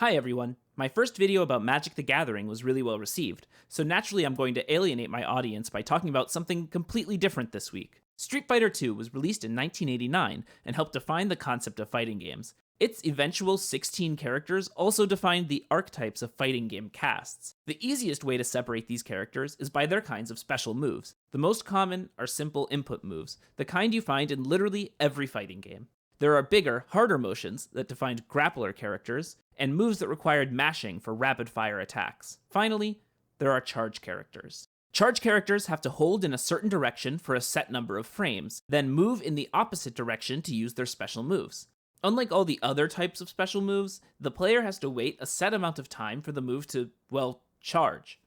Hi everyone. My first video about Magic the Gathering was really well received, so naturally I'm going to alienate my audience by talking about something completely different this week. Street Fighter II was released in 1989 and helped define the concept of fighting games. Its eventual 16 characters also defined the archetypes of fighting game casts. The easiest way to separate these characters is by their kinds of special moves. The most common are simple input moves, the kind you find in literally every fighting game. There are bigger, harder motions that defined grappler characters, and moves that required mashing for rapid-fire attacks. Finally, there are charge characters. Charge characters have to hold in a certain direction for a set number of frames, then move in the opposite direction to use their special moves. Unlike all the other types of special moves, the player has to wait a set amount of time for the move to, well, charge.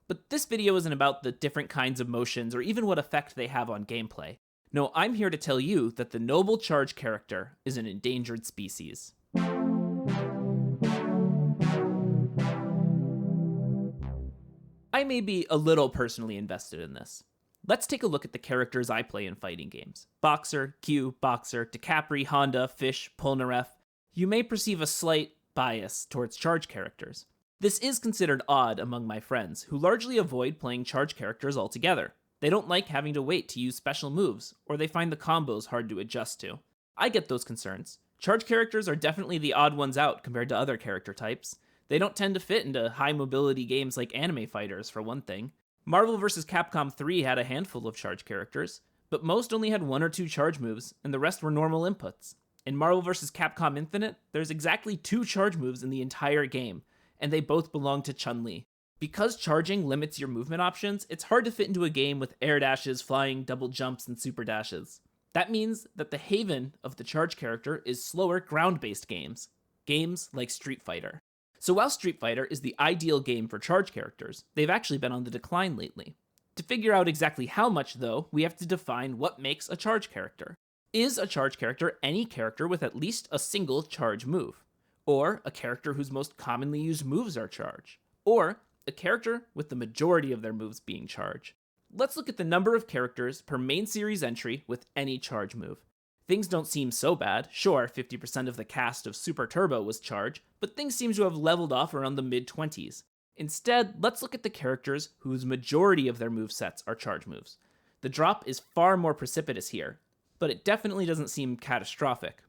But this video isn't about the different kinds of motions or even what effect they have on gameplay. No, I'm here to tell you that the noble charge character is an endangered species. I may be a little personally invested in this. Let's take a look at the characters I play in fighting games. Boxer, Q, Boxer, DeCapri, Honda, Fish, Polnareff. You may perceive a slight bias towards charge characters. This is considered odd among my friends, who largely avoid playing charge characters altogether. They don't like having to wait to use special moves, or they find the combos hard to adjust to. I get those concerns. Charge characters are definitely the odd ones out compared to other character types. They don't tend to fit into high mobility games like anime fighters, for one thing. Marvel vs. Capcom 3 had a handful of charge characters, but most only had one or two charge moves, and the rest were normal inputs. In Marvel vs. Capcom Infinite, there's exactly 2 charge moves in the entire game, and they both belong to Chun-Li. Because charging limits your movement options, it's hard to fit into a game with air dashes, flying, double jumps, and super dashes. That means that the haven of the charge character is slower ground-based games. Games like Street Fighter. So while Street Fighter is the ideal game for charge characters, they've actually been on the decline lately. To figure out exactly how much, though, we have to define what makes a charge character. Is a charge character any character with at least a single charge move? Or a character whose most commonly used moves are charge? Or a character with the majority of their moves being charge? Let's look at the number of characters per main series entry with any charge move. Things don't seem so bad. Sure, 50% of the cast of Super Turbo was charge, but things seem to have leveled off around the mid-20s. Instead, let's look at the characters whose majority of their movesets are charge moves. The drop is far more precipitous here, but it definitely doesn't seem catastrophic.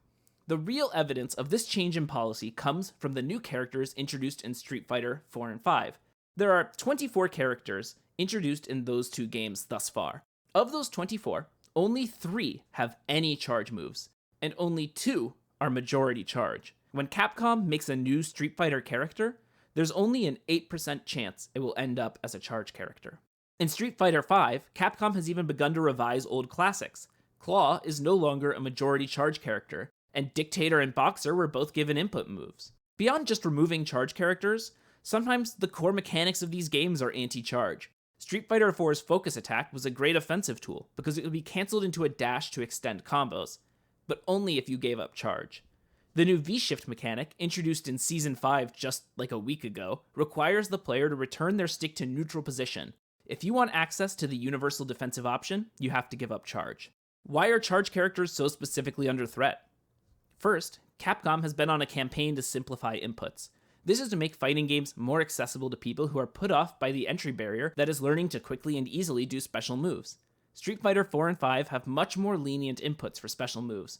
The real evidence of this change in policy comes from the new characters introduced in Street Fighter 4 and 5. There are 24 characters introduced in those two games thus far. Of those 24, only 3 have any charge moves, and only 2 are majority charge. When Capcom makes a new Street Fighter character, there's only an 8% chance it will end up as a charge character. In Street Fighter V, Capcom has even begun to revise old classics. Claw is no longer a majority charge character, and Dictator and Boxer were both given input moves. Beyond just removing charge characters, sometimes the core mechanics of these games are anti-charge. Street Fighter 4's focus attack was a great offensive tool because it would be cancelled into a dash to extend combos, but only if you gave up charge. The new V-shift mechanic, introduced in Season 5 just like a week ago, requires the player to return their stick to neutral position. If you want access to the universal defensive option, you have to give up charge. Why are charge characters so specifically under threat? First, Capcom has been on a campaign to simplify inputs. This is to make fighting games more accessible to people who are put off by the entry barrier that is learning to quickly and easily do special moves. Street Fighter 4 and 5 have much more lenient inputs for special moves.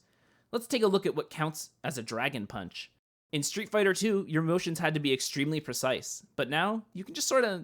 Let's take a look at what counts as a Dragon Punch. In Street Fighter 2, your motions had to be extremely precise, but now you can just sort of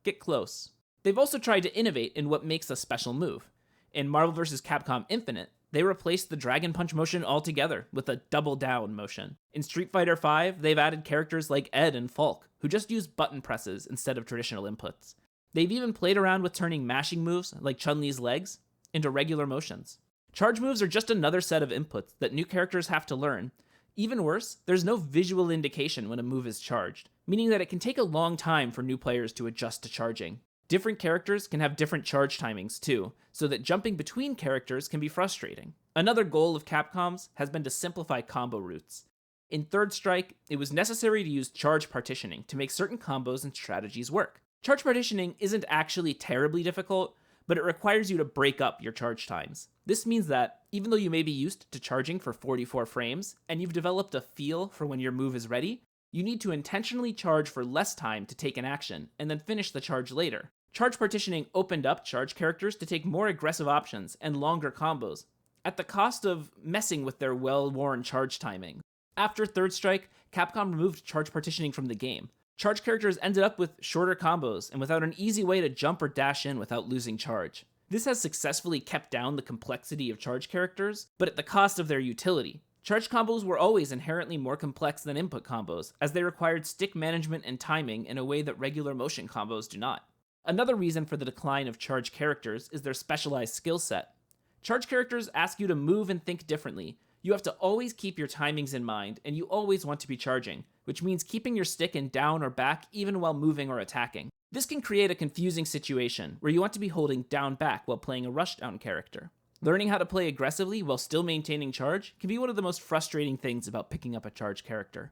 get close. They've also tried to innovate in what makes a special move. In Marvel vs. Capcom Infinite, they replaced the Dragon Punch motion altogether with a double down motion. In Street Fighter V, they've added characters like Ed and Falk, who just use button presses instead of traditional inputs. They've even played around with turning mashing moves, like Chun-Li's legs, into regular motions. Charge moves are just another set of inputs that new characters have to learn. Even worse, there's no visual indication when a move is charged, meaning that it can take a long time for new players to adjust to charging. Different characters can have different charge timings too, so that jumping between characters can be frustrating. Another goal of Capcom's has been to simplify combo routes. In Third Strike, it was necessary to use charge partitioning to make certain combos and strategies work. Charge partitioning isn't actually terribly difficult, but it requires you to break up your charge times. This means that, even though you may be used to charging for 44 frames, and you've developed a feel for when your move is ready, You need to intentionally charge for less time to take an action, and then finish the charge later. Charge partitioning opened up charge characters to take more aggressive options and longer combos, at the cost of messing with their well-worn charge timing. After Third Strike, Capcom removed charge partitioning from the game. Charge characters ended up with shorter combos and without an easy way to jump or dash in without losing charge. This has successfully kept down the complexity of charge characters, but at the cost of their utility. Charge combos were always inherently more complex than input combos, as they required stick management and timing in a way that regular motion combos do not. Another reason for the decline of charge characters is their specialized skill set. Charge characters ask you to move and think differently. You have to always keep your timings in mind, and you always want to be charging, which means keeping your stick in down or back even while moving or attacking. This can create a confusing situation where you want to be holding down back while playing a rushdown character. Learning how to play aggressively while still maintaining charge can be one of the most frustrating things about picking up a charge character.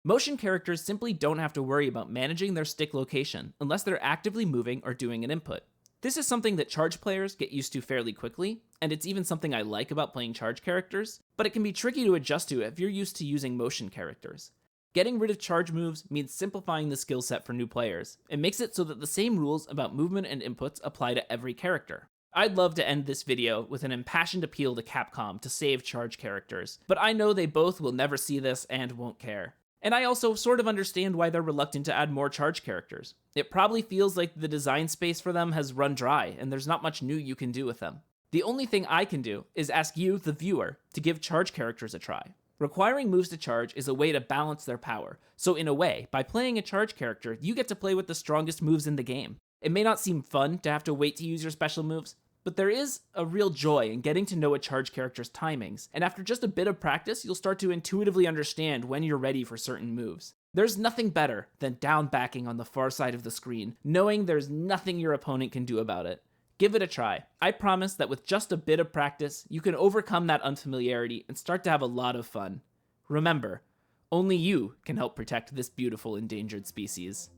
Motion characters simply don't have to worry about managing their stick location unless they're actively moving or doing an input. This is something that charge players get used to fairly quickly, and it's even something I like about playing charge characters, but it can be tricky to adjust to if you're used to using motion characters. Getting rid of charge moves means simplifying the skill set for new players. It makes it so that the same rules about movement and inputs apply to every character. I'd love to end this video with an impassioned appeal to Capcom to save charge characters, but I know they both will never see this and won't care. And I also sort of understand why they're reluctant to add more charge characters. It probably feels like the design space for them has run dry, and there's not much new you can do with them. The only thing I can do is ask you, the viewer, to give charge characters a try. Requiring moves to charge is a way to balance their power, so in a way, by playing a charge character, you get to play with the strongest moves in the game. It may not seem fun to have to wait to use your special moves, but there is a real joy in getting to know a charge character's timings, and after just a bit of practice, you'll start to intuitively understand when you're ready for certain moves. There's nothing better than down backing on the far side of the screen, knowing there's nothing your opponent can do about it. Give it a try. I promise that with just a bit of practice, you can overcome that unfamiliarity and start to have a lot of fun. Remember, only you can help protect this beautiful endangered species.